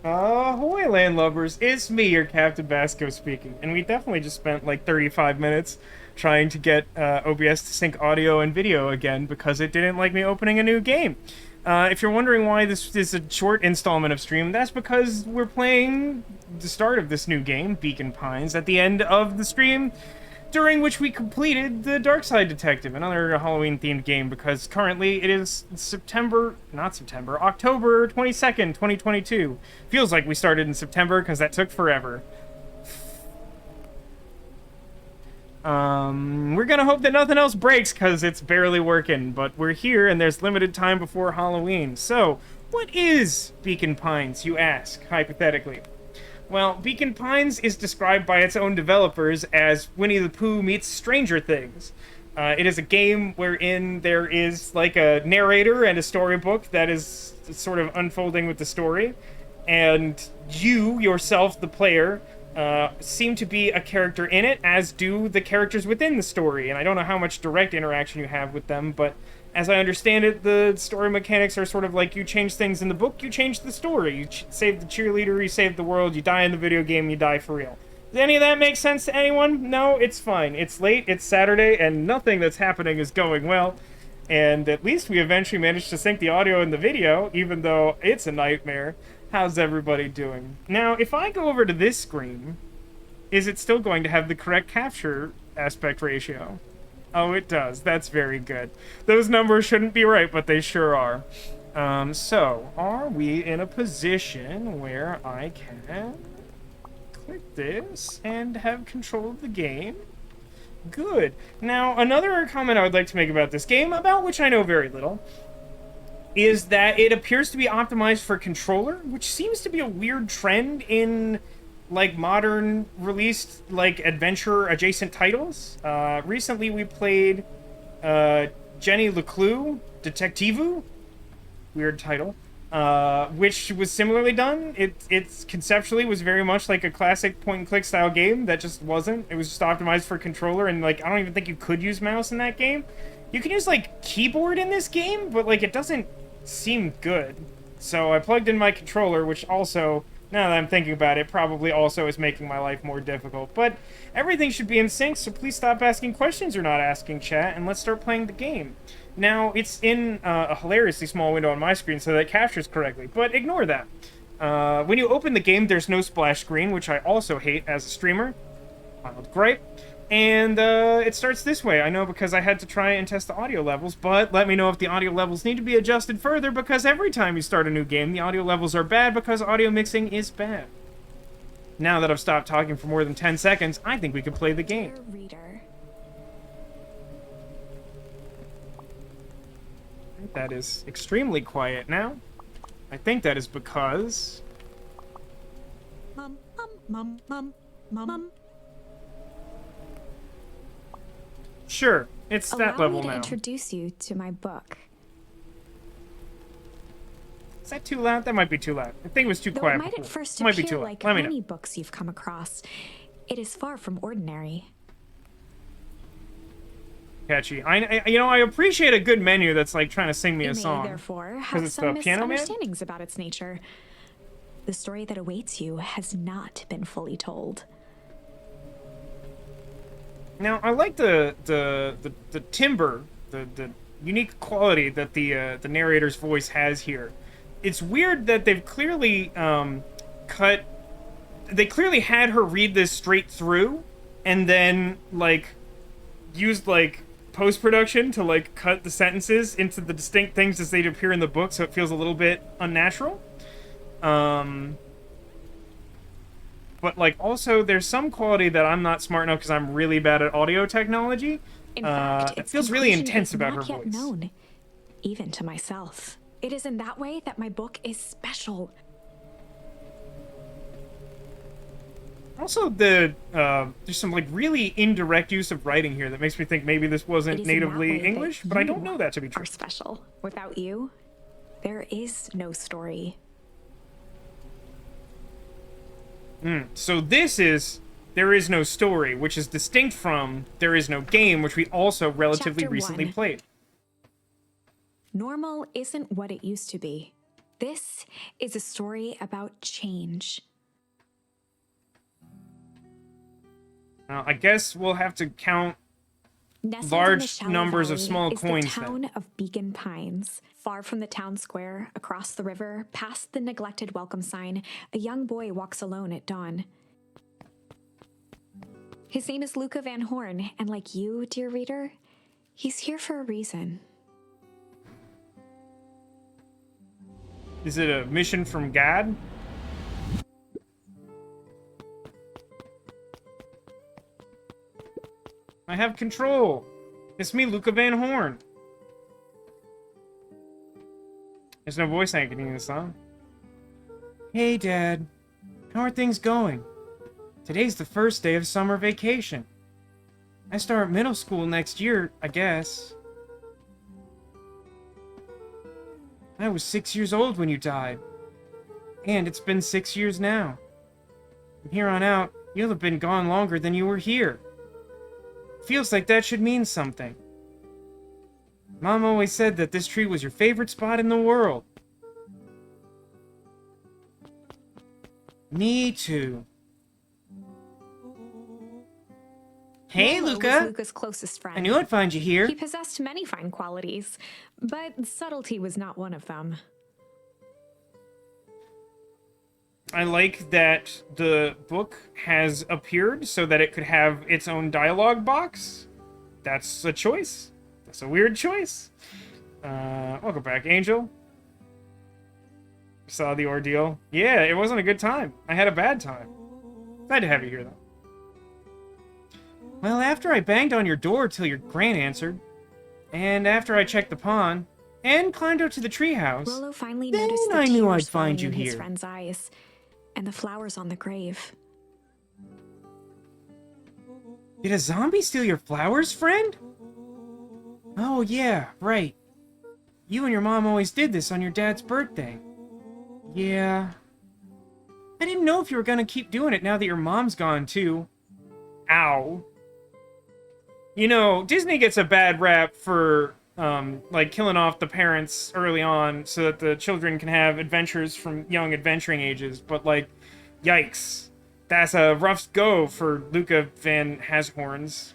Ahoy, landlubbers! It's me, your Captain Vasco speaking, and we definitely just spent like 35 minutes trying to get OBS to sync audio and video again because it didn't like me opening a new game. If you're wondering why this is a short installment of stream, that's because we're playing the start of this new game, Beacon Pines, at the end of the stream, during which we completed the Darkside Detective, another Halloween-themed game, because currently it is October 22nd, 2022. Feels like we started in September, because that took forever. We're gonna hope that nothing else breaks, because it's barely working, but we're here, and there's limited time before Halloween. So, what is Beacon Pines, you ask, hypothetically? Well, Beacon Pines is described by its own developers as Winnie the Pooh meets Stranger Things. It is a game wherein there is like a narrator and a storybook that is sort of unfolding with the story, and you, yourself, the player, seem to be a character in it, as do the characters within the story. And I don't know how much direct interaction you have with them, but as I understand it, the story mechanics are sort of like you change things in the book, you change the story. You save the cheerleader, you save the world, you die in the video game, you die for real. Does any of that make sense to anyone? No, it's fine. It's late, it's Saturday, and nothing that's happening is going well. And at least we eventually managed to sync the audio and the video, even though it's a nightmare. How's everybody doing? Now, if I go over to this screen, is it still going to have the correct capture aspect ratio? Oh, it does. That's very good. Those numbers shouldn't be right, but they sure are. So, are we in a position where I can click this and have control of the game? Good. Now, another comment I would like to make about this game, about which I know very little, is that it appears to be optimized for controller, which seems to be a weird trend in like modern released like adventure adjacent titles. Recently we played Jenny LeClue Detectivu, weird title, which was similarly done. It's conceptually was very much like a classic point and click style game that just wasn't. It was just optimized for controller, and like I don't even think you could use mouse in that game. You can use like keyboard in this game, but like it doesn't seem good. So I plugged in my controller, which also, now that I'm thinking about it, probably also is making my life more difficult. But everything should be in sync, so please stop asking questions you're not asking, chat, and let's start playing the game. Now, it's in a hilariously small window on my screen, so that it captures correctly, but ignore that. When you open the game, there's no splash screen, which I also hate as a streamer. Mild gripe. And it starts this way. I know because I had to try and test the audio levels, but let me know if the audio levels need to be adjusted further, because every time you start a new game, the audio levels are bad because audio mixing is bad. Now that I've stopped talking for more than 10 seconds, I think we can play the game. Reader. That is extremely quiet now. I think that is because... Mum, mum, mum, mum, mum. Sure, it's that level now. Allow me to introduce you to my book. Is that too loud? That might be too loud. I think it was too quiet Though it might before. at first It might be appear too loud. like Let me know. many books you've come across, it is far from ordinary. Catchy. I appreciate a good menu that's like trying to sing me a It may song. therefore 'Cause have it's some the Piano Man? misunderstandings about its nature. The story that awaits you has not been fully told. Now, I like the timbre, the unique quality that the narrator's voice has here. It's weird that they've clearly they clearly had her read this straight through, and then like used like post-production to like cut the sentences into the distinct things as they'd appear in the book, so it feels a little bit unnatural. But, like, also, there's some quality that I'm not smart enough because I'm really bad at audio technology. In fact, It feels really conclusion intense is about her not yet voice. known, even to myself. It is in that way that my book is special. Also, there's some, like, really indirect use of writing here that makes me think maybe this It wasn't is in that natively way that English, but I don't you know that to be true. Are special. Without you, there is no story. So this is There Is No Story, which is distinct from There Is No Game, which we also relatively Chapter recently 1. played. Normal isn't what it used to be. This is a story about change. Well, I guess we'll have to count Nestled in the large shallow numbers of valley small is coins the town then. of Beacon Pines. Far from the town square, across the river, past the neglected welcome sign, a young boy walks alone at dawn. His name is Luka VanHorn, and like you, dear reader, he's here for a reason. Is it a mission from God? I have control. It's me, Luka VanHorn. There's no voice acting in this song. Hey, Dad. How are things going? Today's the first day of summer vacation. I start middle school next year, I guess. I was 6 years old when you died. And it's been 6 years now. From here on out, you'll have been gone longer than you were here. Feels like that should mean something. Mom always said that this tree was your favorite spot in the world. Me too. Hey, Lolo Luka! was Luka's closest friend. I knew I'd find you here. He possessed many fine qualities, but subtlety was not one of them. I like that the book has appeared so that it could have its own dialogue box. That's a choice. That's a weird choice. Welcome back, Angel. Saw the ordeal. Yeah, it wasn't a good time. I had a bad time. Glad to have you here, though. Well, after I banged on your door till your Gran answered, and after I checked the pond, and climbed out to the treehouse, Rolo finally then noticed the I knew tears I'd find falling you in his here. friend's eyes, and the flowers on the grave. Did a zombie steal your flowers, friend? Oh, yeah, right. You and your mom always did this on your dad's birthday. Yeah. I didn't know if you were gonna keep doing it now that your mom's gone, too. Ow. You know, Disney gets a bad rap for, like, killing off the parents early on so that the children can have adventures from young adventuring ages, but, like, yikes. That's a rough go for Luka VanHorn's.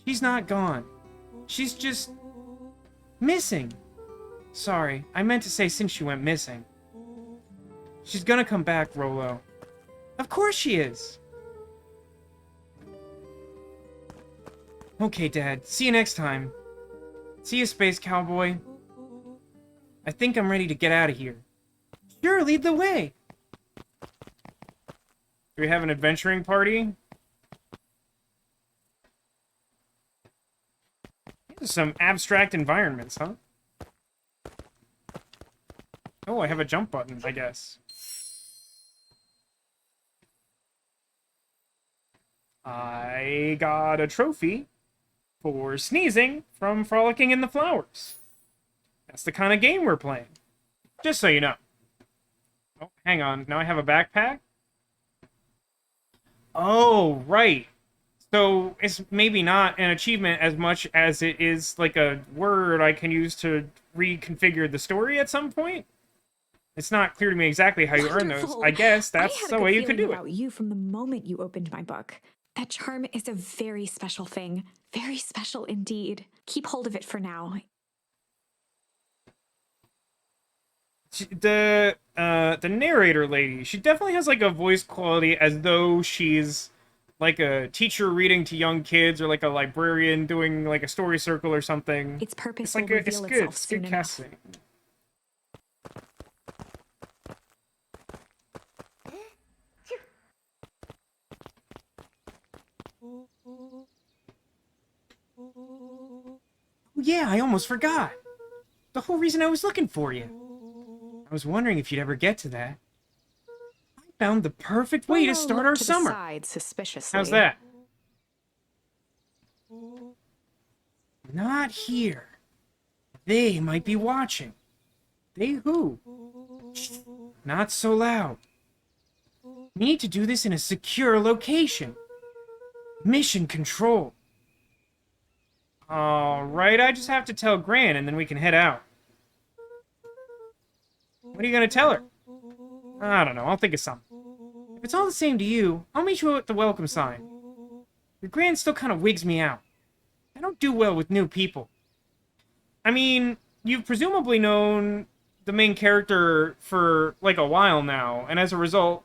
She's not gone. She's just... missing. Sorry, I meant to say since she went missing. She's gonna come back, Rolo. Of course she is. Okay, Dad. See you next time. See you, Space Cowboy. I think I'm ready to get out of here. Sure, lead the way. Do we have an adventuring party? Some abstract environments, huh? Oh, I have a jump button, I guess. I got a trophy for sneezing from frolicking in the flowers. That's the kind of game we're playing. Just so you know. Oh, hang on. Now I have a backpack? Oh, right. So it's maybe not an achievement as much as it is like a word I can use to reconfigure the story at some point. It's not clear to me exactly how you earn those. Wonderful. I guess that's the way you could do about you from the moment you opened my book. That charm is a very special thing. Very special indeed. Keep hold of it for now. The narrator lady, she definitely has like a voice quality as though she's like a teacher reading to young kids or like a librarian doing like a story circle or something. Its purpose It's like will it's reveal good. itself It's soon good enough. casting. Yeah, I almost forgot. The whole reason I was looking for you. I was wondering if you'd ever get to that. I found the perfect way to Rolo start looked our to the summer. side suspiciously. How's that? Not here. They might be watching. They who? Shh, not so loud. Need to do this in a secure location. Mission control. Alright, I just have to tell Gran and then we can head out. What are you gonna tell her? I don't know, I'll think of something. If it's all the same to you, I'll meet you at the welcome sign. Your Gran still kind of wigs me out. I don't do well with new people. I mean, you've presumably known the main character for, like, a while now, and as a result,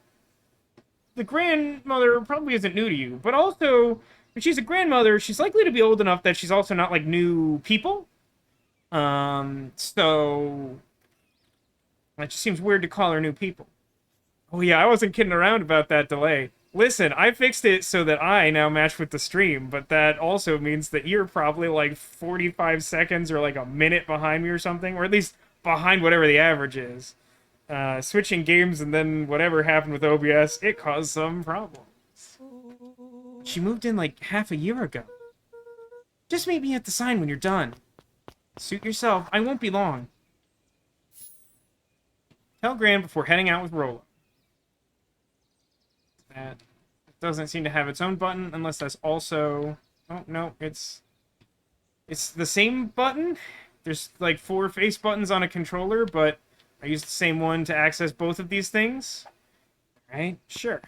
the grandmother probably isn't new to you. But also, if she's a grandmother, she's likely to be old enough that she's also not, like, new people. So... It just seems weird to call her new people. Oh yeah, I wasn't kidding around about that delay. Listen, I fixed it so that I now match with the stream, but that also means that you're probably like 45 seconds or like a minute behind me or something, or at least behind whatever the average is. Switching games and then whatever happened with OBS, it caused some problems. She moved in like half a year ago. Just meet me at the sign when you're done. Suit yourself, I won't be long. Tell Gran before heading out with Rolo. That doesn't seem to have its own button, unless that's also... Oh, no, it's the same button. There's, like, 4 face buttons on a controller, but I use the same one to access both of these things. Right? Sure.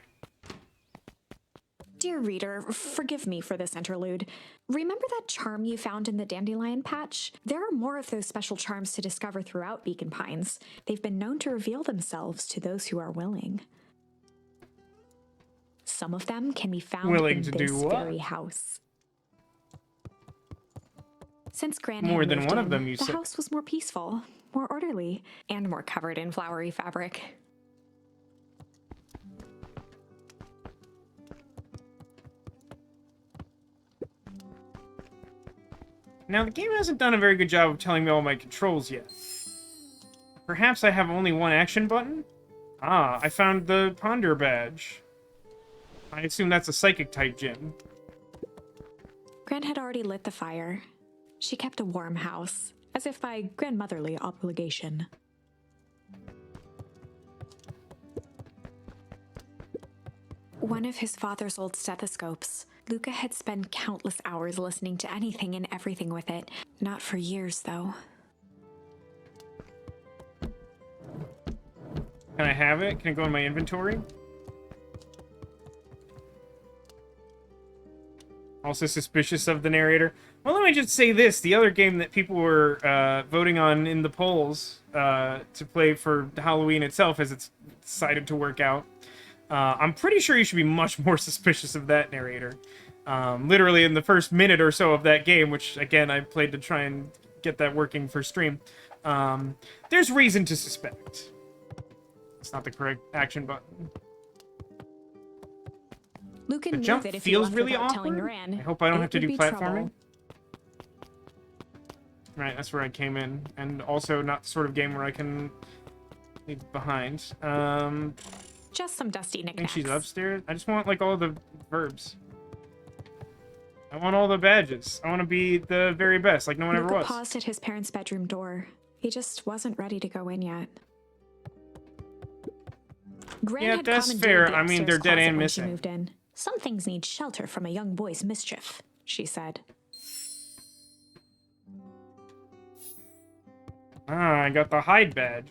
Dear reader, forgive me for this interlude. Remember that charm you found in the dandelion patch? There are more of those special charms to discover throughout Beacon Pines. They've been known to reveal themselves to those who are willing. Some of them can be found in this very house. Since Gran More had than moved one in, of them, you the said. house was more peaceful, more orderly, and more covered in flowery fabric. Now, the game hasn't done a very good job of telling me all my controls yet. Perhaps I have only one action button? Ah, I found the Ponder badge. I assume that's a psychic-type gym. Gran had already lit the fire. She kept a warm house, as if by grandmotherly obligation. One of his father's old stethoscopes. Luka had spent countless hours listening to anything and everything with it. Not for years, though. Can I have it? Can it go in my inventory? Also suspicious of the narrator. Well, let me just say this. The other game that people were voting on in the polls to play for Halloween itself as it's decided to work out. I'm pretty sure you should be much more suspicious of that narrator. Literally in the first minute or so of that game, which, again, I played to try and get that working for stream, there's reason to suspect. It's not the correct action button. Luka The knew jump that if feels he left really without awkward. telling Gran, I hope I don't have to it do would be platforming. trouble. Right, that's where I came in. And also not the sort of game where I can leave behind. Just some dusty I think knickknacks. she's upstairs. I just want, like, all the verbs. I want all the badges. I want to be the very best, like no one ever Luka was. paused at his parents' bedroom door. He just wasn't ready to go in yet. Gran Yeah, had that's commandeered fair. the I mean, they're upstairs dead closet and when she missing. moved in. Some things need shelter from a young boy's mischief, she said. Ah, I got the hide badge.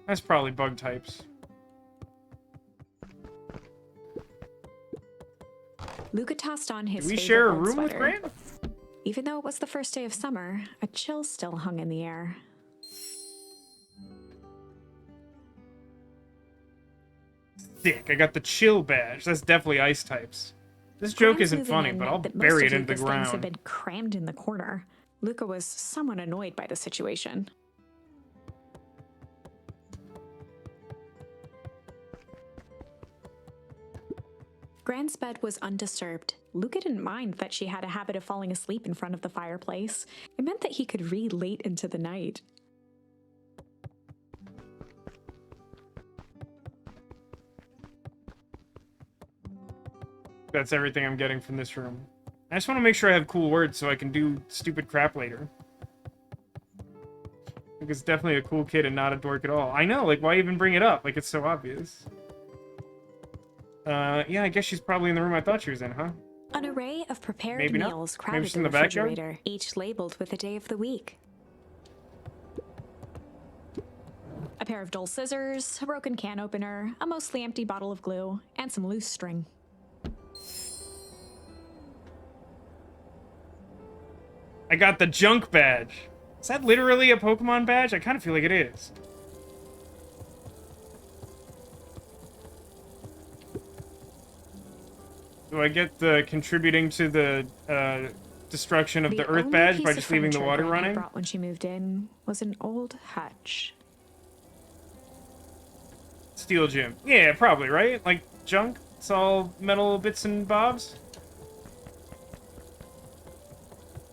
That's probably bug types. Luka tossed on his Do we favorite share a old room with sweater. Gran? Even though it was the first day of summer, a chill still hung in the air. Sick. I got the chill badge. That's definitely ice types. This joke Gran's isn't moving funny, in but I'll meant that bury most it of into the Luka's things had ground. been crammed in the corner. Luka was somewhat annoyed by the situation. Gran's bed was undisturbed. Luka didn't mind that she had a habit of falling asleep in front of the fireplace. It meant that he could read late into the night. That's everything I'm getting from this room. I just want to make sure I have cool words so I can do stupid crap later. Like, it's definitely a cool kid and not a dork at all. I know, like, why even bring it up? Like, it's so obvious. Yeah, I guess she's probably in the room I thought she was in, huh? An array of prepared Maybe not. meals Maybe crowded she's the in the backyard? refrigerator, each labeled with a day of the week. A pair of dull scissors, a broken can opener, a mostly empty bottle of glue, and some loose string. I got the junk badge. Is that literally a Pokemon badge? I kind of feel like it is. Do I get the contributing to the destruction of the Earth badge by just leaving the water running? Brought when she moved in was an old hutch. Steel gym. Yeah, probably, right? Like junk? It's all metal bits and bobs?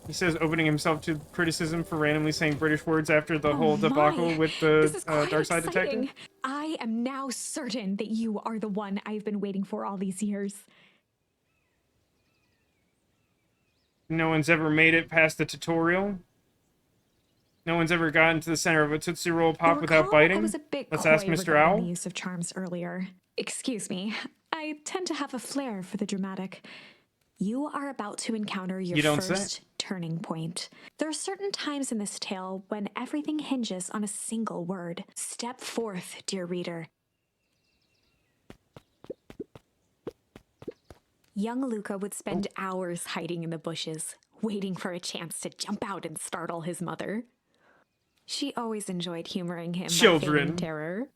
He says opening himself to criticism for randomly saying British words after the whole debacle with the Dark Side Detective. I am now certain that you are the one I've been waiting for all these years. No one's ever made it past the tutorial. No one's ever gotten to the center of a Tootsie Roll Pop without biting. Let's ask Mr. Owl. The use of charms earlier. Excuse me. I tend to have a flair for the dramatic. You are about to encounter your first turning point. There are certain times in this tale when everything hinges on a single word. Step forth, dear reader. Young Luka would spend hours hiding in the bushes, waiting for a chance to jump out and startle his mother. She always enjoyed humoring him by feigning terror.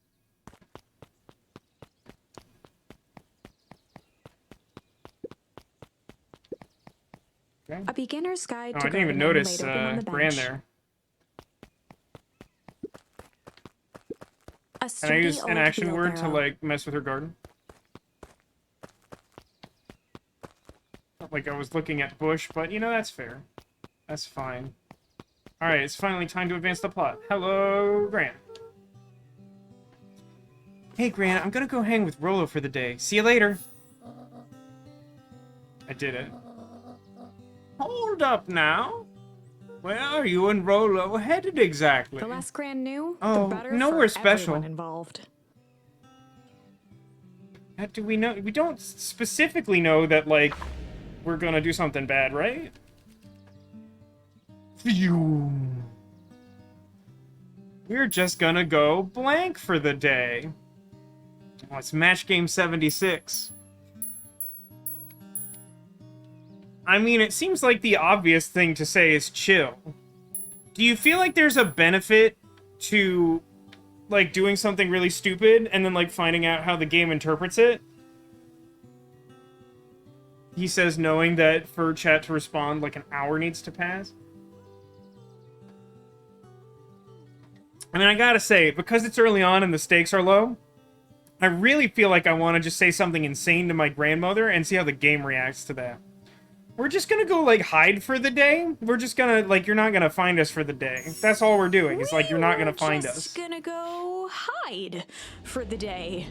Okay. A beginner's guide to I didn't even notice Gran there. Can I use an action word to, like, mess with her garden? Not like I was looking at bush, but, you know, that's fair. That's fine. Alright, it's finally time to advance the plot. Hello, Gran. Hey, Gran, I'm gonna go hang with Rolo for the day. See you later. I did it. Hold up now. Where are you and Rolo headed exactly? The less Gran knew, the better nowhere for special. everyone involved. How do we know? We don't specifically know that, like, we're gonna do something bad, right? Phew. We're just gonna go blank for the day. Oh, it's match game 76. I mean, it seems like the obvious thing to say is chill. Do you feel like there's a benefit to, like, doing something really stupid and then, like, finding out how the game interprets it? He says knowing that for chat to respond, like, an hour needs to pass. I mean, I gotta say, because it's early on and the stakes are low, I really feel like I want to just say something insane to my grandmother and see how the game reacts to that. We're just gonna go, like, hide for the day? We're just gonna, like, you're not gonna find us for the day. That's all we're doing. It's like, you're not gonna find us. We're just gonna go hide for the day.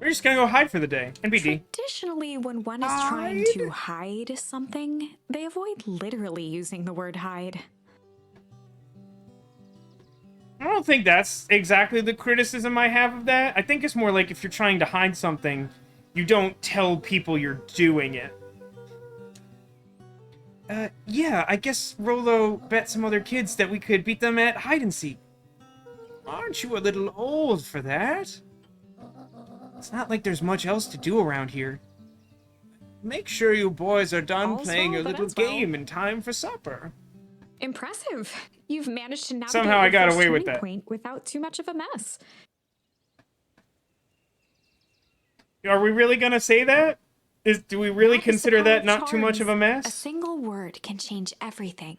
We're just gonna go hide for the day. NBD. Traditionally, when one is trying to hide something, they avoid literally using the word hide. I don't think that's exactly the criticism I have of that. I think it's more like if you're trying to hide something, you don't tell people you're doing it. Yeah, I guess Rolo bet some other kids that we could beat them at hide-and-seek. Aren't you a little old for that? It's not like there's much else to do around here. Make sure you boys are done playing your little game in time for supper. Impressive. You've managed to navigate somehow I got away with that point without too much of a mess. Are we really gonna say that? Do we really consider that not too much of a mess? A single word can change everything.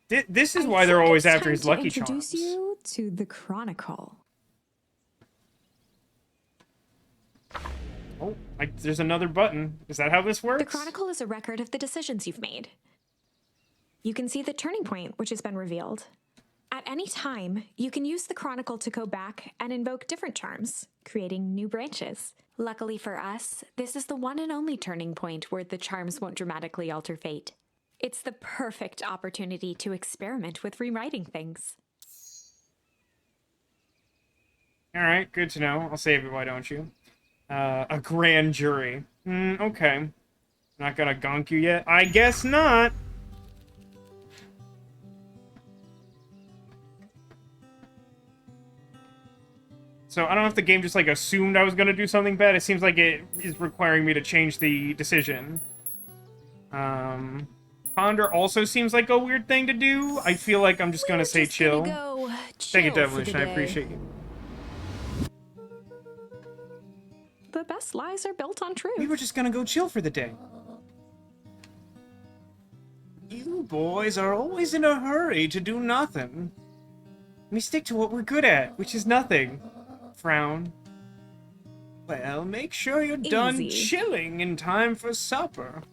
This is why they're always after his Lucky Charms. Introduce you to the Chronicle. Oh, there's another button. Is that how this works? The Chronicle is a record of the decisions you've made. You can see the turning point, which has been revealed. At any time, you can use the Chronicle to go back and invoke different charms, creating new branches. Luckily for us, this is the one and only turning point where the charms won't dramatically alter fate. It's the perfect opportunity to experiment with rewriting things. Alright, good to know. I'll save it, why don't you? A grand jury. Okay. Not gonna gonk you yet? I guess not. So I don't know if the game just, like, assumed I was gonna do something bad. It seems like it is requiring me to change the decision. Ponder also seems like a weird thing to do. I feel like I'm just gonna say chill. Thank you, Devilish. I appreciate you. The best lies are built on truth. We were just gonna go chill for the day. You boys are always in a hurry to do nothing. We stick to what we're good at, which is nothing. Frown. Well, make sure you're done chilling in time for supper.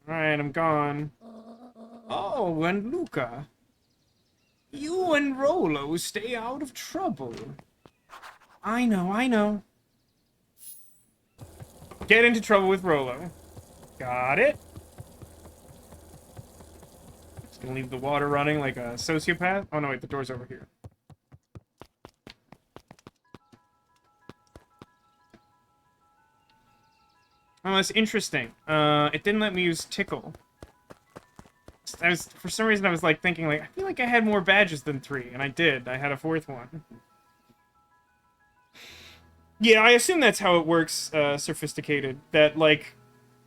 Alright, I'm gone. Oh, and Luka. You and Rolo stay out of trouble. I know. Get into trouble with Rolo. Got it. Just gonna leave the water running like a sociopath. Oh no, wait, the door's over here. Oh, that's interesting. It didn't let me use Tickle. For some reason, I was like thinking, like, I feel like I had more badges than 3, and I did. I had a 4th one. Yeah, I assume that's how it works, Sophisticated. That, like,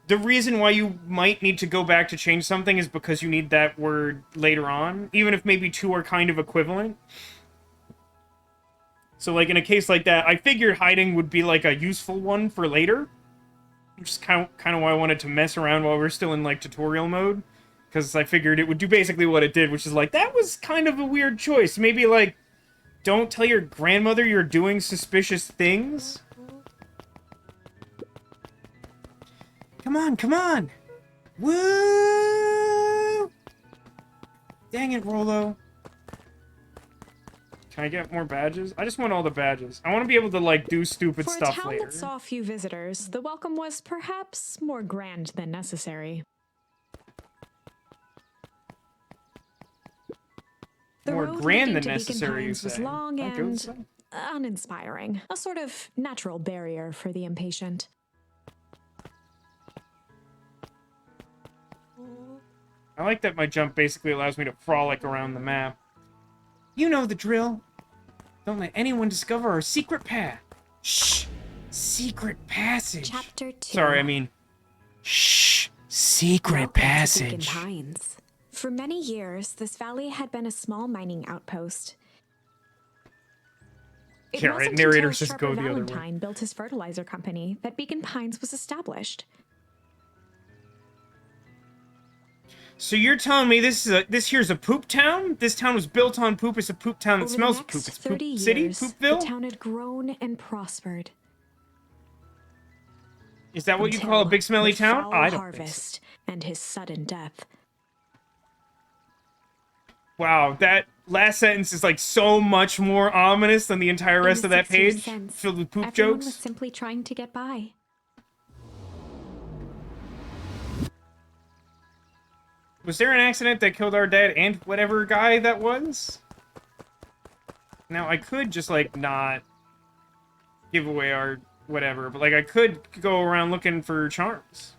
the reason why you might need to go back to change something is because you need that word later on, even if maybe 2 are kind of equivalent. So, like, in a case like that, I figured hiding would be, like, a useful one for later. Which is kind of why I wanted to mess around while we're still in, like, tutorial mode. Because I figured it would do basically what it did, which is, like, that was kind of a weird choice. Maybe, like, don't tell your grandmother you're doing suspicious things. Come on! Woo! Dang it, Rolo. Can I get more badges? I just want all the badges. I want to be able to, like, do stupid stuff later. For a town that saw few visitors, the welcome was perhaps more grand than necessary. More grand than necessary, you say? Was long and uninspiring. A sort of natural barrier for the impatient. I like that my jump basically allows me to frolic around the map. You know the drill. Don't let anyone discover our secret path. Shh! Secret passage. Chapter 2. Sorry, I mean... Shh! Secret passage. Beacon Pines. For many years, this valley had been a small mining outpost. It yeah, right. Narrator says go the other way. Built his fertilizer company that Beacon Pines was established. So you're telling me this here's a poop town? This town was built on poop. It's a poop town that smells poop. It's poop city, Poopville. The town had grown and prospered. Is that what you call a big smelly town? I don't think so. And his sudden death. Wow, that last sentence is like so much more ominous than the entire rest of that page, filled with poop jokes. Everyone was simply trying to get by. Was there an accident that killed our dad and whatever guy that was? Now, I could just, like, not give away our whatever, but, like, I could go around looking for charms.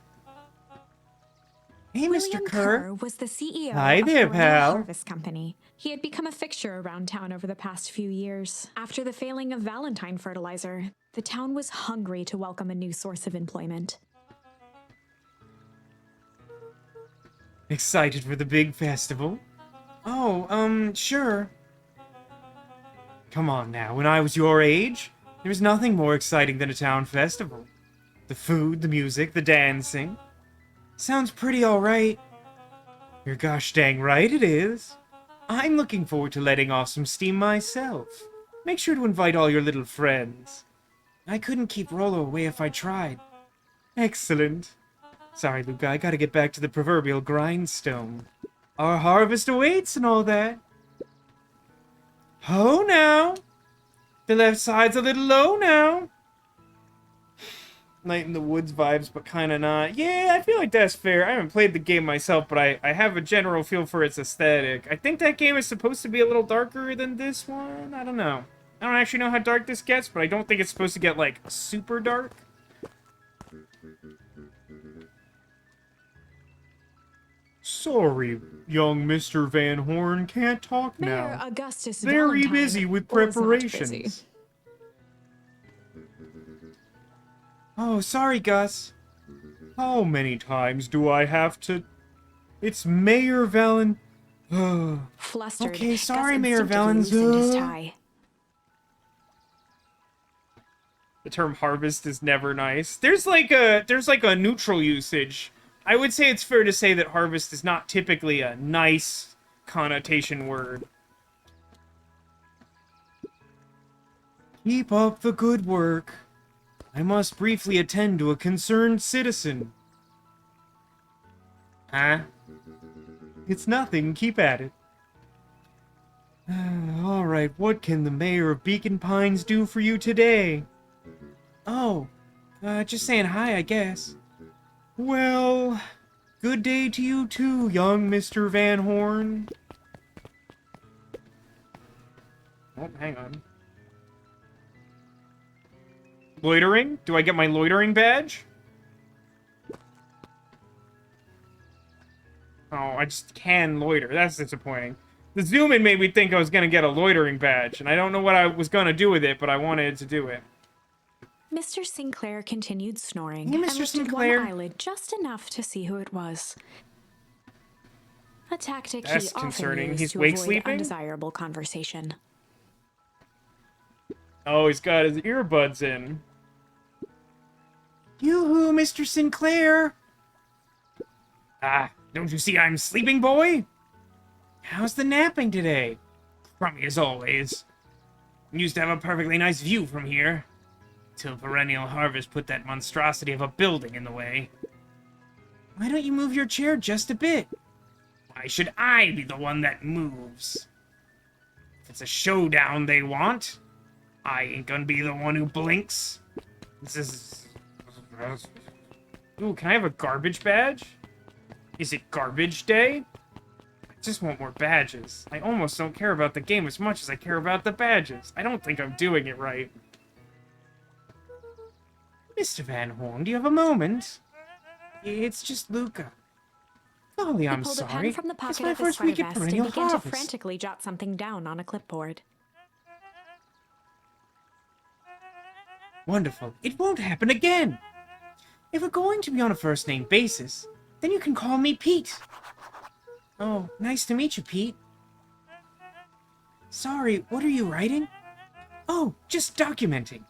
Hey, Mr. Kerr. Was the CEO Hi there, of pal. Harvest Company. He had become a fixture around town over the past few years. After the failing of Valentine fertilizer, the town was hungry to welcome a new source of employment. Excited for the big festival? Oh, sure. Come on now, when I was your age, there was nothing more exciting than a town festival. The food, the music, the dancing. Sounds pretty alright. You're gosh dang right it is. I'm looking forward to letting off some steam myself. Make sure to invite all your little friends. I couldn't keep Rolo away if I tried. Excellent. Sorry, Luka, I gotta get back to the proverbial grindstone. Our harvest awaits and all that. Ho now! The left side's a little low now. Night in the Woods vibes, but kinda not. Yeah, I feel like that's fair. I haven't played the game myself, but I have a general feel for its aesthetic. I think that game is supposed to be a little darker than this one. I don't know. I don't actually know how dark this gets, but I don't think it's supposed to get, like, super dark. Sorry, young Mr. VanHorn can't talk Mayor now. Augustus Very Valentine busy with was not preparations. busy. Oh, sorry, Gus. How many times do I have to... It's Mayor Valen... Flustered, Okay, sorry, Gus Mayor instinctively Valens. loosened his tie. The term harvest is never nice. There's like a neutral usage. I would say it's fair to say that harvest is not typically a nice connotation word. Keep up the good work. I must briefly attend to a concerned citizen. Huh? It's nothing. Keep at it. Alright, what can the mayor of Beacon Pines do for you today? Oh, just saying hi, I guess. Well, good day to you too, young Mr. VanHorn. Oh, hang on. Loitering? Do I get my loitering badge? Oh, I just can loiter. That's disappointing. The zoom in made me think I was going to get a loitering badge, and I don't know what I was going to do with it, but I wanted to do it. Mr. Sinclair continued snoring Hey, and Mr. lifted Sinclair. one eyelid just enough to see who it was. A tactic That's he often concerning. used He's to wake avoid sleeping? undesirable conversation. Oh, he's got his earbuds in. Yoo-hoo, Mr. Sinclair! Ah, don't you see I'm sleeping, boy? How's the napping today? Crummy as always. Used to have a perfectly nice view from here. Till perennial harvest put that monstrosity of a building in the way. Why don't you move your chair just a bit? Why should I be the one that moves? If it's a showdown they want, I ain't gonna be the one who blinks. This is... Ooh, can I have a garbage badge? Is it garbage day? I just want more badges. I almost don't care about the game as much as I care about the badges. I don't think I'm doing it right. Mr. VanHorn, do you have a moment? It's just Luka. Golly, I'm He pulled a sorry. pen from the It's pocket my of his first sweater week at vest and perennial began to harvest. frantically jot something down on a clipboard. Wonderful. It won't happen again. If we're going to be on a first-name basis, then you can call me Pete. Oh, nice to meet you, Pete. Sorry, what are you writing? Oh, just documenting.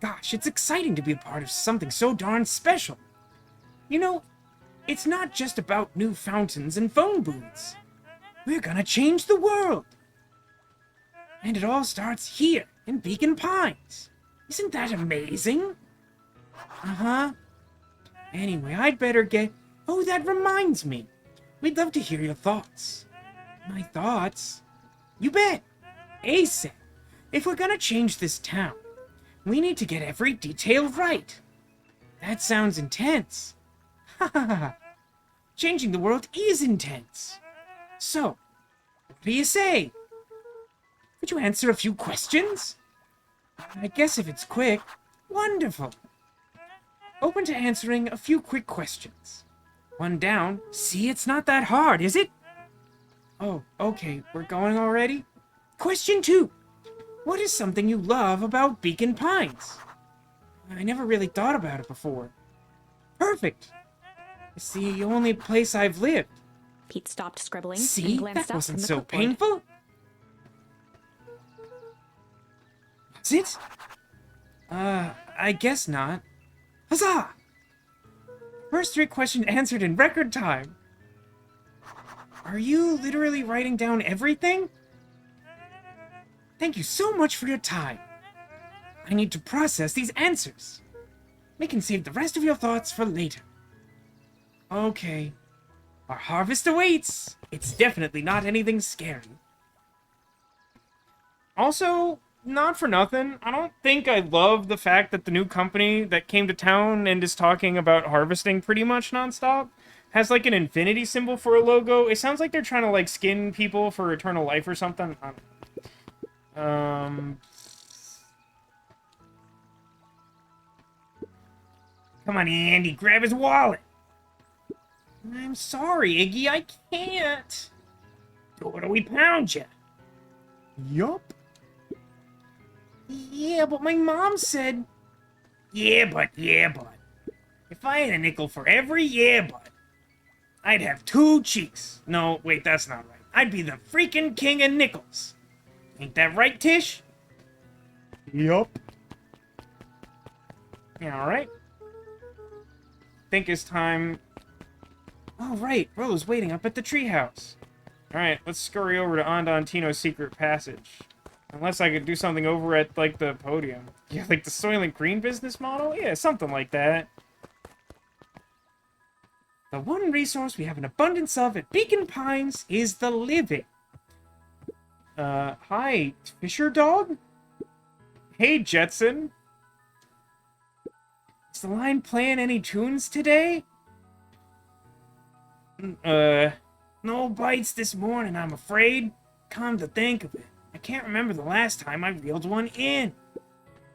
Gosh, it's exciting to be a part of something so darn special. You know, it's not just about new fountains and phone booths. We're gonna change the world. And it all starts here, in Beacon Pines. Isn't that amazing? Uh-huh. Anyway, I'd better get... Oh, that reminds me. We'd love to hear your thoughts. My thoughts? You bet. ASAP. If we're gonna change this town, we need to get every detail right. That sounds intense. Ha ha ha. Changing the world is intense. So, what do you say? Would you answer a few questions? I guess if it's quick. Wonderful. Open to answering a few quick questions. One down. See, it's not that hard, is it? Oh, okay. We're going already? Question 2. What is something you love about Beacon Pines? I never really thought about it before. Perfect. It's the only place I've lived. Pete stopped scribbling See, and glanced that up from wasn't the so clipboard. painful. Was it? I guess not. Huzzah! First 3 questions answered in record time. Are you literally writing down everything? Thank you so much for your time. I need to process these answers. We can save the rest of your thoughts for later. Okay. Our harvest awaits. It's definitely not anything scary. Also, not for nothing, I don't think I love the fact that the new company that came to town and is talking about harvesting pretty much nonstop has like an infinity symbol for a logo. It sounds like they're trying to like skin people for eternal life or something. I don't know. Come on, Andy, grab his wallet. I'm sorry, Iggy, I can't. Or do we pound you? Yup. Yeah, but my mom said... Yeah, but. If I had a nickel for every yeah, but, I'd have 2 cheeks. No, wait, that's not right. I'd be the freaking king of nickels. Ain't that right, Tish? Yup. Yeah, alright. Think it's time... Oh, right. Rolo's waiting up at the treehouse. Alright, let's scurry over to Andantino's secret passage. Unless I could do something over at, like, the podium. Yeah, like the Soylent Green business model? Yeah, something like that. The one resource we have an abundance of at Beacon Pines is the living. Hi, Fisher Dog? Hey, Jetson. Is the line playing any tunes today? No bites this morning, I'm afraid. Come to think of it, I can't remember the last time I reeled one in.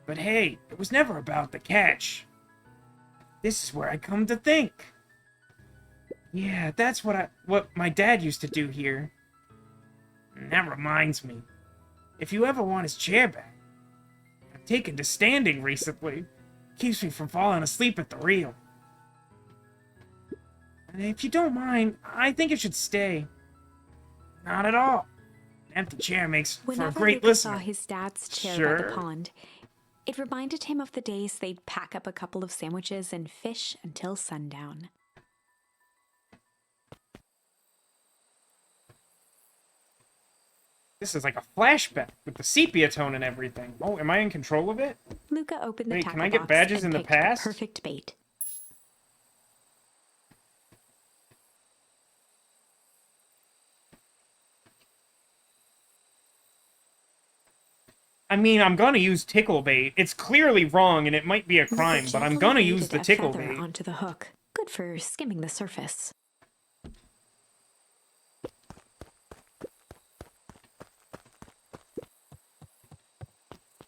But hey, it was never about the catch. This is where I come to think. Yeah, that's what my dad used to do here. And that reminds me, if you ever want his chair back, I've taken to standing recently. Keeps me from falling asleep at the reel. If you don't mind, I think it should stay. Not at all. An empty chair makes for a great Luka listener. saw his dad's chair by the pond, it reminded him of the days they'd pack up a couple of sandwiches and fish until sundown. This is like a flashback with the sepia tone and everything. Oh, am I in control of it? Luka opened the Wait, tackle can I get box badges and in the picked past? perfect bait. I mean, I'm gonna use tickle bait. It's clearly wrong and it might be a crime, but I'm gonna use the tickle bait. Onto the hook. Good for skimming the surface.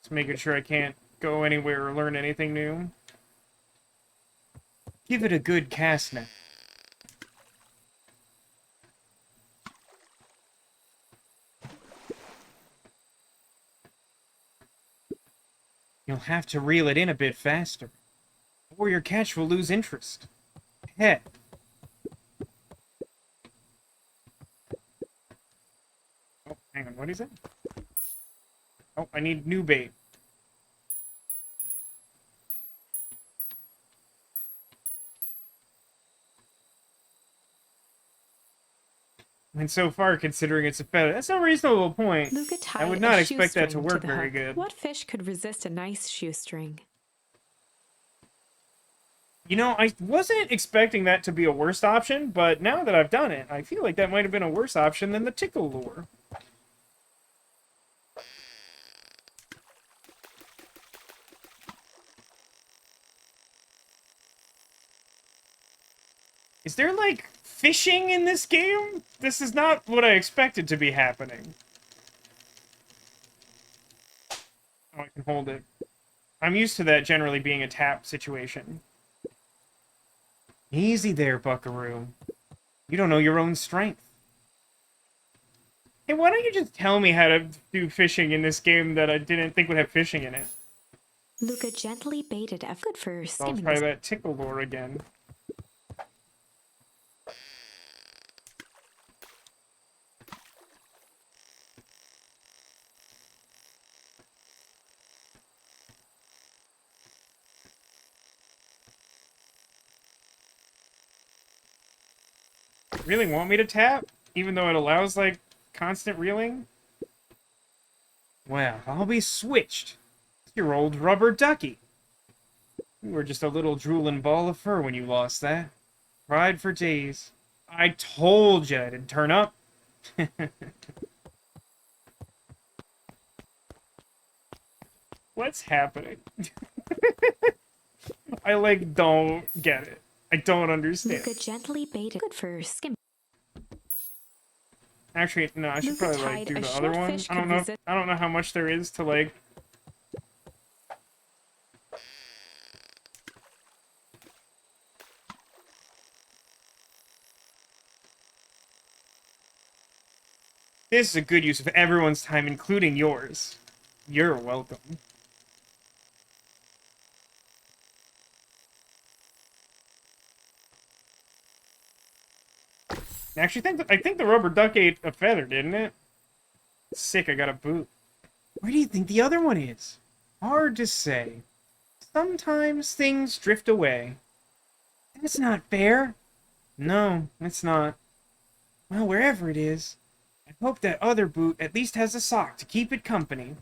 Just making sure I can't go anywhere or learn anything new. Give it a good cast net. You'll have to reel it in a bit faster, or your catch will lose interest. Head. Oh, hang on, what is it? Oh, I need new bait. And so far, considering it's a feather, that's a reasonable point. Luka tied I would not a expect that to shoestring work the very hook. good. What fish could resist a nice shoestring? You know, I wasn't expecting that to be a worse option, but now that I've done it, I feel like that might have been a worse option than the tickle lure. Is there, like, fishing in this game? This is not what I expected to be happening. Oh, I can hold it. I'm used to that generally being a tap situation. Easy there, buckaroo. You don't know your own strength. Hey, why don't you just tell me how to do fishing in this game that I didn't think would have fishing in it? Luka gently baited a good for I'll skimming try the that tickle lure again. Really want me to tap? Even though it allows, like, constant reeling? Well, I'll be switched. It's your old rubber ducky. You were just a little drooling ball of fur when you lost that. Cried for days. I told you it'd turn up. What's happening? I, like, don't get it. I don't understand. Luka gently baited good for skimming. Actually, no, I should Luka probably, like, tied do a the short other one. fish I don't could know. resist- I don't know how much there is to, like... This is a good use of everyone's time, including yours. You're welcome. Actually, I think the rubber duck ate a feather, didn't it? Sick, I got a boot. Where do you think the other one is? Hard to say. Sometimes things drift away. That's not fair. No, it's not. Well, wherever it is, I hope that other boot at least has a sock to keep it company.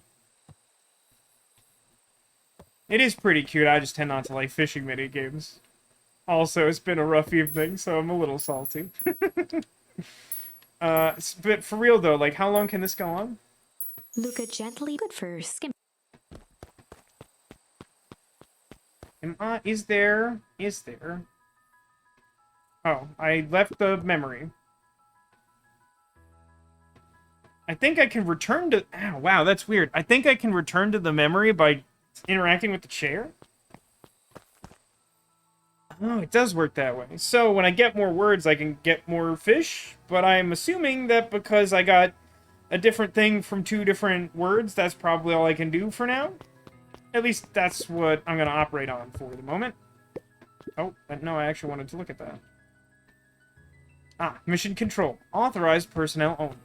It is pretty cute, I just tend not to like fishing minigames. Also, it's been a rough evening, so I'm a little salty. But for real though, like, how long can this go on? Luka gently good for skim. Is there? Oh, I left the memory. I think I can return to... Oh, wow, that's weird. I think I can return to the memory by interacting with the chair? Oh, it does work that way. So when I get more words, I can get more fish, but I'm assuming that because I got a different thing from 2 different words, that's probably all I can do for now. At least that's what I'm going to operate on for the moment. Oh, no, I actually wanted to look at that. Ah, mission control. Authorized personnel only.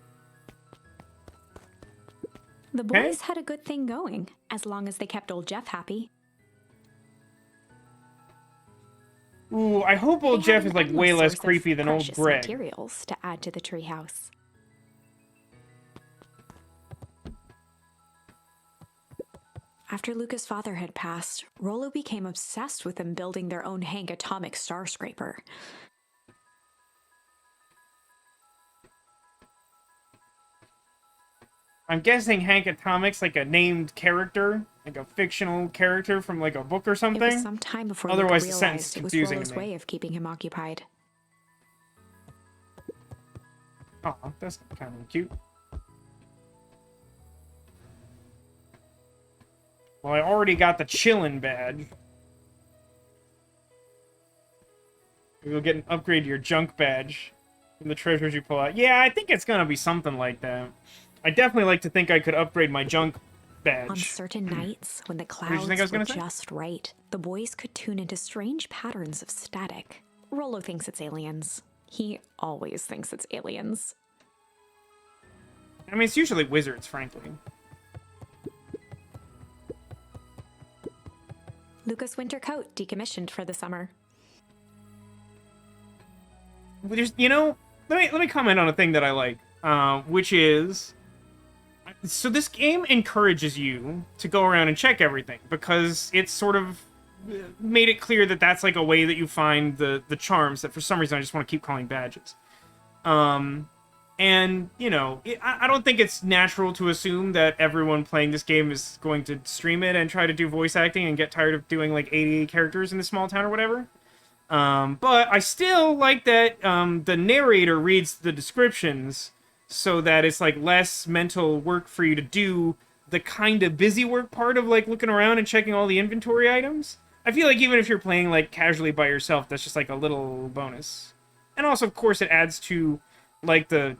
The boys had a good thing going, as long as they kept old Jeff happy. Ooh, I hope old Jeff is like way less creepy than old Greg. Materials to add to the treehouse. After Luka's father had passed, Rollo became obsessed with them building their own Hank atomic star scraper. I'm guessing Hank Atomic's like a named character, like a fictional character from like a book or something. It was some time before Otherwise, Luka the sentence is realized it was confusing Rollo's to me. way of keeping him occupied. Oh, that's kind of cute. Well, I already got the chillin' badge. You'll get an upgrade to your junk badge from the treasures you pull out. Yeah, I think it's gonna be something like that. I definitely like to think I could upgrade my junk badge. On certain nights, when the did you think I was clouds were gonna say? just right, the boys could tune into strange patterns of static. Rollo thinks it's aliens. He always thinks it's aliens. I mean, it's usually wizards, frankly. Luka's winter coat decommissioned for the summer. There's, you know, let me comment on a thing that I like, which is, so this game encourages you to go around and check everything because it's sort of made it clear that that's like a way that you find the charms that for some reason I just want to keep calling badges. And, you know, I don't think it's natural to assume that everyone playing this game is going to stream it and try to do voice acting and get tired of doing like 80 characters in the small town or whatever. But I still like that the narrator reads the descriptions so that it's like less mental work for you to do the kind of busy work part of like looking around and checking all the inventory items. I feel like even if you're playing like casually by yourself, that's just like a little bonus. And also, of course, it adds to like the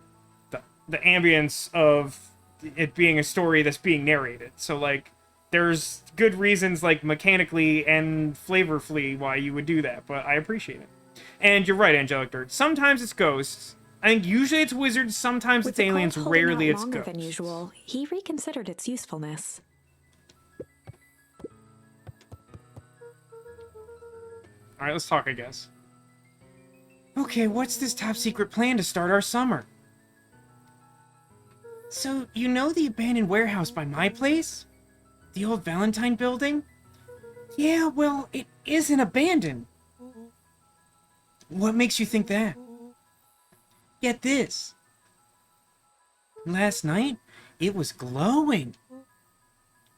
ambience of it being a story that's being narrated. So like there's good reasons like mechanically and flavorfully why you would do that, but I appreciate it. And you're right, Angelic Dirt. Sometimes it's ghosts. I think usually it's wizards, sometimes it's aliens, rarely it's ghosts. Than usual, he reconsidered its usefulness. Alright, let's talk, I guess. Okay, what's this top secret plan to start our summer? So, you know the abandoned warehouse by my place? The old Valentine building? Yeah, well, it isn't abandoned. What makes you think that? Get this. Last night, it was glowing.